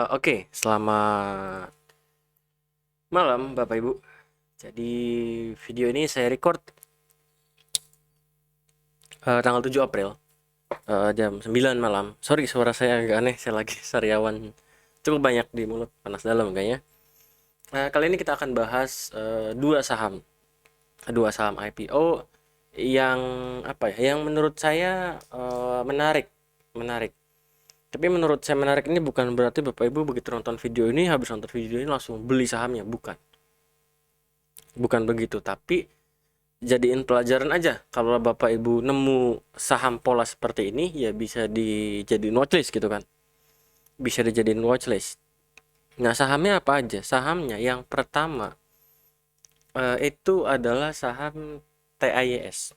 Oke, selamat malam Bapak Ibu. Jadi video ini saya record tanggal 7 April jam 9 malam. Sorry suara saya agak aneh, saya lagi sariawan cukup banyak di mulut, panas dalam kayaknya. Kali ini kita akan bahas dua saham IPO yang apa ya, yang menurut saya menarik, menarik. Tapi menurut saya menarik ini bukan berarti Bapak Ibu begitu nonton video ini, habis nonton video ini langsung beli sahamnya, bukan. Bukan begitu, tapi jadiin pelajaran aja. Kalau Bapak Ibu nemu saham pola seperti ini, ya bisa dijadiin watchlist gitu kan. Bisa dijadiin watchlist. Nah, sahamnya apa aja? Sahamnya yang pertama itu adalah saham TAYS.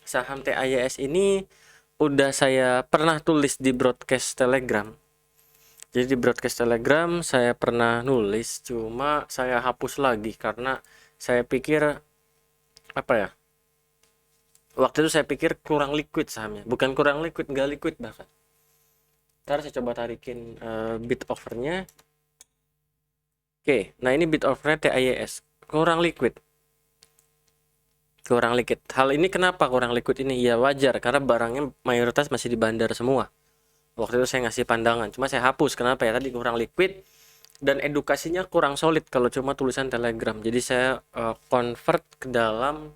Saham TAYS ini udah saya pernah tulis di broadcast Telegram. Jadi di broadcast Telegram saya pernah nulis, cuma saya hapus lagi karena saya pikir apa ya? Waktu itu saya pikir kurang liquid sahamnya, bukan kurang liquid, nggak liquid bahkan. Ntar saya coba tarikin bid offernya. Oke, nah ini bid offernya TAYS, kurang liquid, kurang liquid. Hal ini kenapa kurang liquid ini? Ya wajar, karena barangnya mayoritas masih di bandar semua. Waktu itu saya ngasih pandangan, cuma saya hapus. Kenapa ya? Tadi kurang liquid dan edukasinya kurang solid kalau cuma tulisan Telegram. Jadi saya convert ke dalam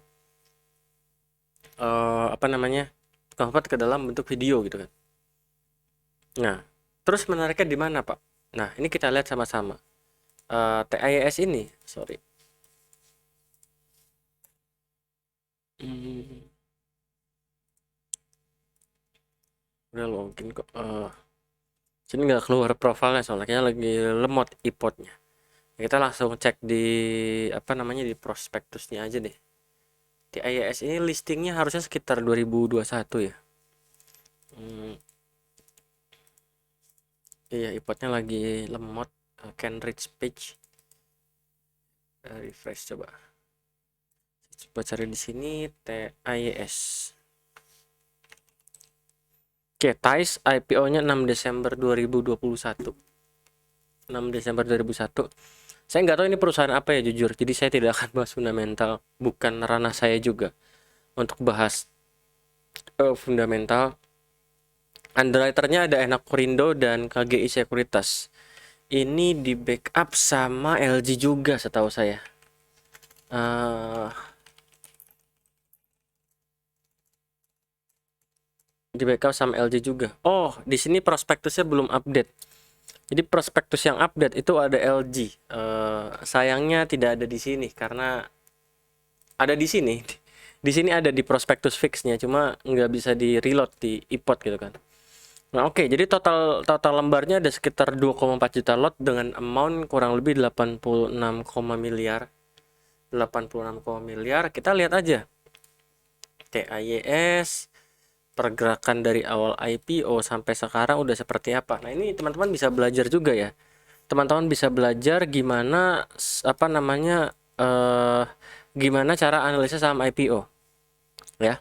apa namanya? Convert ke dalam bentuk video gitu kan. Nah, terus menariknya di mana, Pak? Nah, ini kita lihat sama-sama. TIS ini, sorry. Hmm, udah login kok. Sini nggak keluar profilnya soalnya kayaknya lagi lemot iPodnya. Kita langsung cek di apa namanya di prospektusnya aja deh. TIS ini listingnya harusnya sekitar 2021 ya. Hmm, iya iPodnya lagi lemot. Can reach page. Refresh coba. Coba cari di sini TIS. Oke, TIS IPO-nya 6 Desember 2021. 6 Desember 2001. Saya nggak tahu ini perusahaan apa ya jujur. Jadi saya tidak akan bahas fundamental. Bukan ranah saya juga untuk bahas fundamental. Underwriternya ada Enak Korindo dan KGI Sekuritas. Ini di backup sama LG juga setahu saya. Uh, di backup sama LG juga. Oh, di sini prospektusnya belum update. Jadi prospektus yang update itu ada LG. Sayangnya tidak ada di sini karena ada di sini. Di sini ada di prospektus fixnya, cuma nggak bisa di reload di iPod gitu kan. Nah oke, jadi total total lembarnya ada sekitar 2,4 juta lot dengan amount kurang lebih 86, miliar. 86, miliar. Kita lihat aja. TAYS pergerakan dari awal IPO sampai sekarang udah seperti apa. Nah, ini teman-teman bisa belajar juga ya. Teman-teman bisa belajar gimana apa namanya gimana cara analisa saham IPO ya.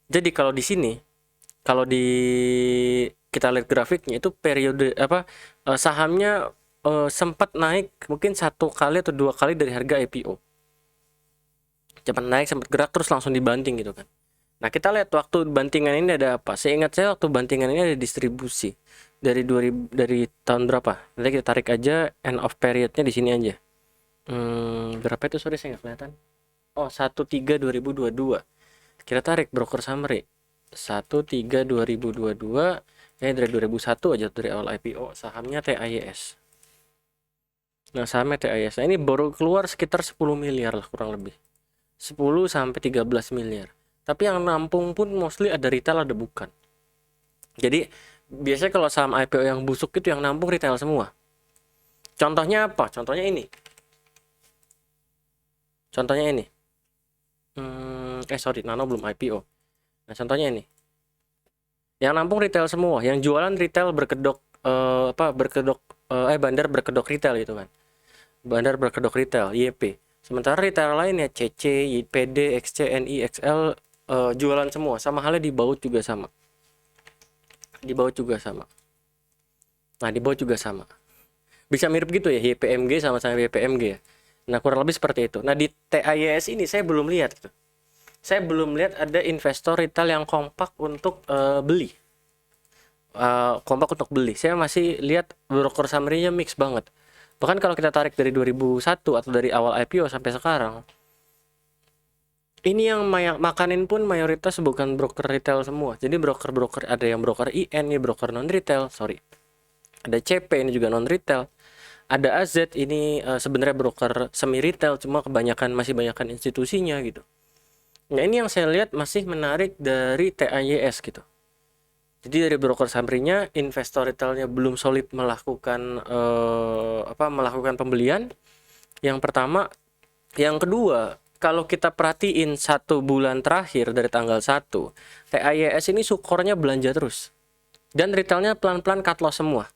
Jadi kalau di sini, kalau di kita lihat grafiknya itu periode apa sahamnya sempat naik mungkin satu kali atau dua kali dari harga IPO. Cepat naik, sempat gerak terus langsung dibanting gitu kan. Nah, kita lihat waktu bantingan ini ada apa? Seingat saya waktu bantingan ini ada distribusi dari tahun berapa? Nanti kita tarik aja end of periodnya di sini aja. Berapa itu? Sorry saya nggak kelihatan. Oh, 13/2022. Kita tarik broker summary. 13/2022. Dari 2001 aja dari awal IPO sahamnya TAYS. Nah, sahamnya TAYS. Nah, ini baru keluar sekitar 10 miliar lah kurang lebih. 10 sampai 13 miliar. Tapi yang nampung pun mostly ada retail ada bukan. Jadi biasanya kalau saham IPO yang busuk itu yang nampung retail semua. Contohnya apa? Contohnya ini. Contohnya ini. Sorry, Nano belum IPO. Nah, contohnya ini. Yang nampung retail semua, yang jualan retail berkedok bandar berkedok retail gitu kan. Bandar berkedok retail, YP. Sementara retail lain ya CC, YPD, XC, NI, XL jualan semua. Sama halnya di baut juga sama. Di baut juga sama. Nah, di bawah juga sama. Bisa mirip gitu ya, YPMG sama-sama YPMG ya. Nah, kurang lebih seperti itu. Nah, di TAYS ini saya belum lihat gitu. Saya belum lihat ada investor retail yang kompak untuk beli. Kompak untuk beli. Saya masih lihat broker summary-nya mix banget. Bahkan kalau kita tarik dari 2001 atau dari awal IPO sampai sekarang, ini yang makanin pun mayoritas bukan broker retail semua. Jadi broker-broker, ada yang broker IN, ini broker non retail, sorry. Ada CP, ini juga non retail. Ada AZ, ini sebenarnya broker semi retail, cuma masih banyakan institusinya gitu. Nah, ini yang saya lihat masih menarik dari TAYS gitu. Jadi dari broker summary-nya, investor retailnya belum solid melakukan melakukan pembelian. Yang pertama, yang kedua, kalau kita perhatiin 1 bulan terakhir dari tanggal 1, TAYS ini sukornya belanja terus. Dan retailnya pelan-pelan cut loss semua.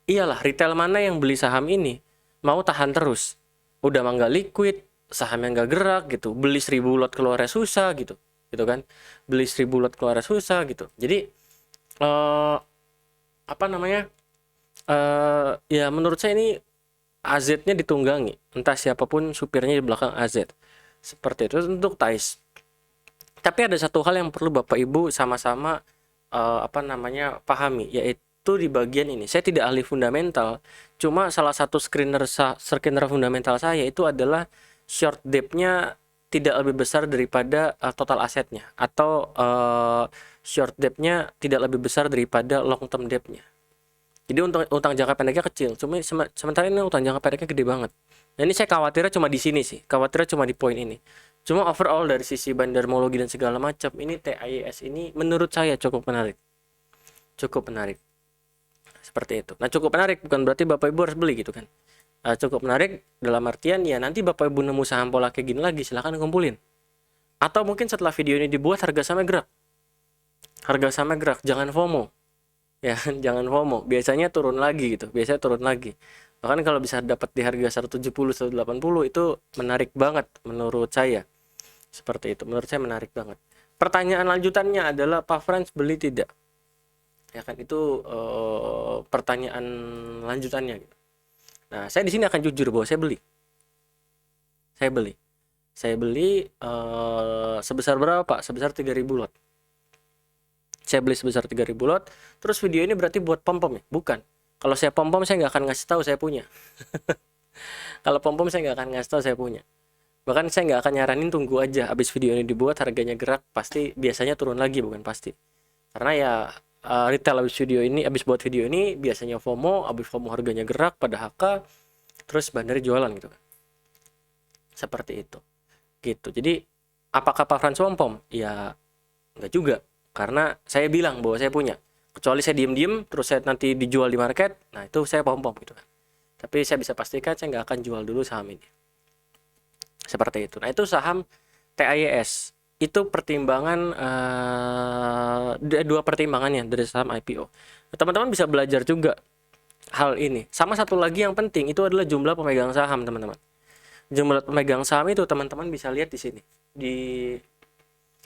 Iyalah, retail mana yang beli saham ini mau tahan terus. Udah mah nggak liquid, sahamnya nggak gerak gitu. Beli 1000 lot keluarnya susah gitu. Gitu kan. Beli 1000 lot keluarnya susah gitu. Jadi eh apa namanya? Ya menurut saya ini AZ-nya ditunggangi. Entah siapapun supirnya di belakang AZ. Seperti itu untuk TAIS. Tapi ada satu hal yang perlu Bapak Ibu sama-sama pahami, yaitu di bagian ini. Saya tidak ahli fundamental, cuma salah satu screener fundamental saya itu adalah short depth-nya tidak lebih besar daripada total asetnya, atau short depth-nya tidak lebih besar daripada long term depth-nya. Jadi utang jangka pendeknya kecil, cuma sementara ini utang jangka pendeknya gede banget. Nah, ini saya khawatirnya cuma di sini sih, khawatirnya cuma di poin ini. Cuma overall dari sisi bandarmologi dan segala macam, ini TAYS ini menurut saya cukup menarik. Cukup menarik. Seperti itu. Nah, cukup menarik bukan berarti Bapak Ibu harus beli gitu kan. Cukup menarik dalam artian ya nanti Bapak Ibu nemu saham pola kayak gini lagi, silahkan kumpulin. Atau mungkin setelah video ini dibuat harga sahamnya gerak. Harga sahamnya gerak, jangan FOMO. Ya, jangan FOMO. Biasanya turun lagi gitu. Biasanya turun lagi. Bahkan kalau bisa dapat di harga 170, 180 itu menarik banget menurut saya. Seperti itu. Menurut saya menarik banget. Pertanyaan lanjutannya adalah Pak Frans beli tidak? Ya kan itu pertanyaan lanjutannya gitu. Nah, saya di sini akan jujur bahwa saya beli. Saya beli. Saya beli sebesar berapa, Pak? Sebesar 3.000 lot. Saya beli sebesar 3.000 lot. Terus video ini berarti buat pom-pom ya? Bukan. Kalau saya pom-pom saya nggak akan ngasih tahu saya punya. Kalau pom-pom saya nggak akan ngasih tahu saya punya. Bahkan saya nggak akan nyaranin tunggu aja. Abis video ini dibuat harganya gerak, pasti biasanya turun lagi, bukan pasti. Karena ya retail abis buat video ini biasanya FOMO, abis FOMO harganya gerak pada HK, terus bandar jualan gitu kan. Seperti itu. Gitu. Jadi apakah Pak Frans pom-pom? Ya nggak juga. Karena saya bilang bahwa saya punya, kecuali saya diem-diem terus saya nanti dijual di market, nah itu saya pom-pom gitu kan. Tapi saya bisa pastikan saya nggak akan jual dulu saham ini. Seperti itu. Nah itu saham TAYS. Itu pertimbangan dua pertimbangannya dari saham IPO. Teman-teman bisa belajar juga hal ini. Sama satu lagi yang penting itu adalah jumlah pemegang saham, teman-teman. Jumlah pemegang saham itu teman-teman bisa lihat di sini. Di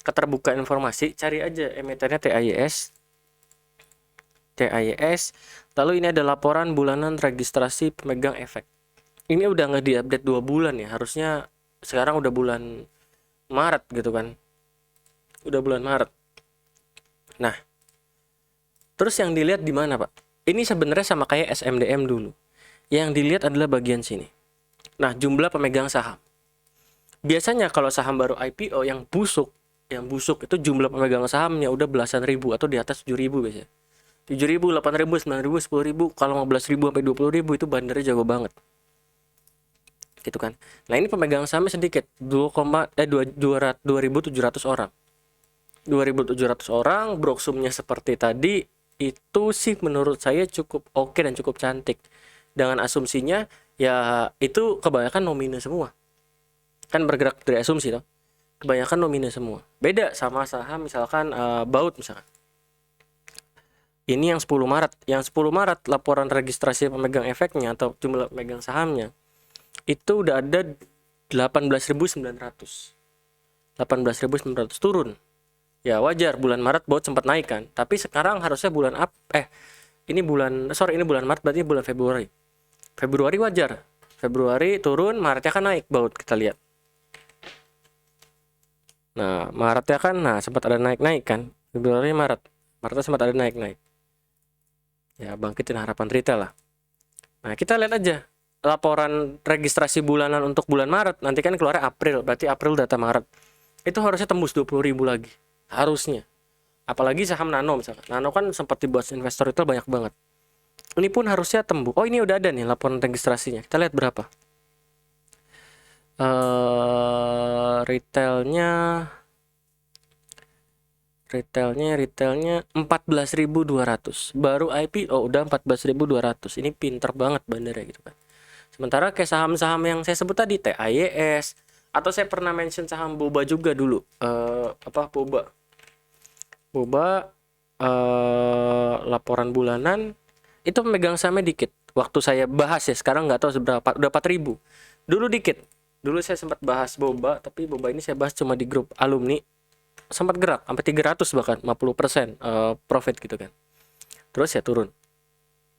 keterbukaan informasi, cari aja emitennya TAYS. TAYS. Lalu ini ada laporan bulanan registrasi pemegang efek. Ini udah nggak diupdate 2 bulan ya. Harusnya sekarang udah bulan Maret gitu kan. Udah bulan Maret. Nah, terus yang dilihat di mana, Pak? Ini sebenarnya sama kayak SMDM dulu. Yang dilihat adalah bagian sini. Nah, jumlah pemegang saham. Biasanya kalau saham baru IPO yang busuk itu jumlah pemegang sahamnya udah belasan ribu atau di atas 7.000 biasanya. 7.000, 8.000, 9.000, 10.000, kalau 15.000 sampai 20.000 itu bandarnya jago banget. Gitu kan. Nah, ini pemegang sahamnya sedikit, 2.700 orang. 2.700 orang, broksumnya seperti tadi, itu sih menurut saya cukup oke dan cukup cantik. Dengan asumsinya ya itu kebanyakan nomine semua. Kan bergerak dari asumsi toh. Kebanyakan nomine semua. Beda sama saham misalkan Baut misalkan. Ini yang 10 Maret. Yang 10 Maret laporan registrasi pemegang efeknya atau jumlah pemegang sahamnya itu udah ada 18.900. 18.900 turun. Ya wajar bulan Maret Baut sempat naik kan. Tapi sekarang harusnya ini bulan Maret, berarti bulan Februari. Februari wajar. Februari turun, Maretnya kan naik baut, kita lihat. Nah, Maretnya kan sempat ada naik-naik kan. Februari, Maretnya sempat ada naik-naik. Ya, bangkitin harapan retail lah. Nah, kita lihat aja laporan registrasi bulanan untuk bulan Maret. Nanti kan keluar April, berarti April data Maret. Itu harusnya tembus 20.000 lagi. Harusnya. Apalagi saham Nano misalkan. Nano kan sempat dibahas investor retail banyak banget. Ini pun harusnya tembus. Oh, ini udah ada nih laporan registrasinya. Kita lihat berapa. Retailnya 14.200. Baru IPO udah 14.200. Ini pinter banget bandara gitu kan. Sementara kayak saham-saham yang saya sebut tadi, TAYS, atau saya pernah mention saham Boba juga dulu. Boba laporan bulanan itu memegang sahamnya dikit. Waktu saya bahas ya, sekarang nggak tahu seberapa, udah 4.000. Dulu dikit. Dulu saya sempat bahas Boba, tapi Boba ini saya bahas cuma di grup alumni. Sempat gerak sampai 300 bahkan 50% profit gitu kan. Terus ya turun.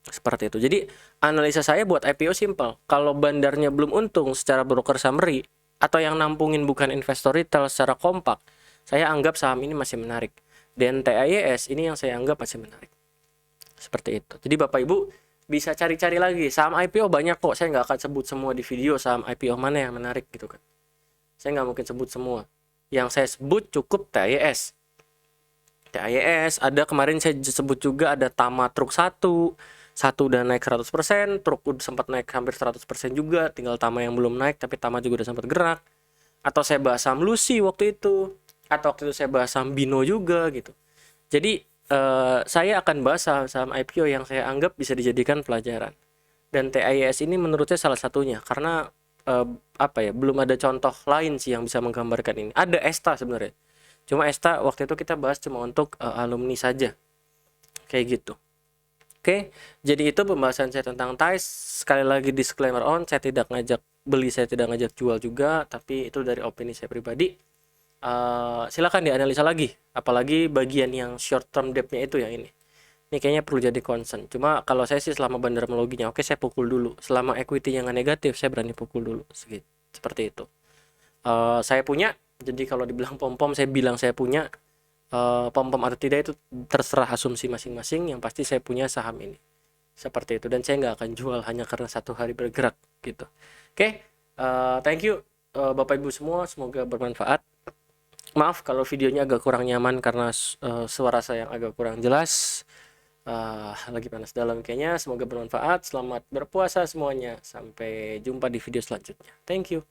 Seperti itu. Jadi analisa saya buat IPO simple. Kalau bandarnya belum untung secara broker summary atau yang nampungin bukan investor retail secara kompak, saya anggap saham ini masih menarik. Dan TAYS ini yang saya anggap masih menarik. Seperti itu. Jadi Bapak Ibu bisa cari-cari lagi. Saham IPO banyak kok. Saya nggak akan sebut semua di video saham IPO mana yang menarik gitu kan. Saya nggak mungkin sebut semua. Yang saya sebut cukup TAYS. TAYS ada kemarin saya sebut juga ada Tama Truk 1 udah naik 100%, Truk udah sempat naik hampir 100% juga, tinggal Tama yang belum naik, tapi Tama juga udah sempat gerak. Atau saya bahas saham Lucy waktu itu, atau waktu itu saya bahas saham Bino juga gitu. Jadi saya akan bahas saham IPO yang saya anggap bisa dijadikan pelajaran. Dan TAYS ini menurut saya salah satunya, karena belum ada contoh lain sih yang bisa menggambarkan ini. Ada Esta sebenarnya, cuma Esta waktu itu kita bahas cuma untuk alumni saja, kayak gitu. Oke, jadi itu pembahasan saya tentang TAYS. Sekali lagi disclaimer saya tidak ngajak beli, saya tidak ngajak jual juga, tapi itu dari opini saya pribadi. Silakan dianalisa lagi, apalagi bagian yang short term debt-nya itu yang ini. Ini kayaknya perlu jadi concern. Cuma kalau saya sih selama bandarmologinya oke, saya pukul dulu. Selama equity yang negatif saya berani pukul dulu. Seperti itu. Saya punya, jadi kalau dibilang pom-pom saya bilang saya punya. Pom-pom atau tidak itu terserah asumsi masing-masing. Yang pasti saya punya saham ini. Seperti itu. Dan saya nggak akan jual hanya karena satu hari bergerak gitu. Oke, thank you Bapak Ibu semua. Semoga bermanfaat. Maaf kalau videonya agak kurang nyaman karena suara saya yang agak kurang jelas. Lagi panas dalam kayaknya. Semoga bermanfaat. Selamat berpuasa semuanya. Sampai jumpa di video selanjutnya. Thank you.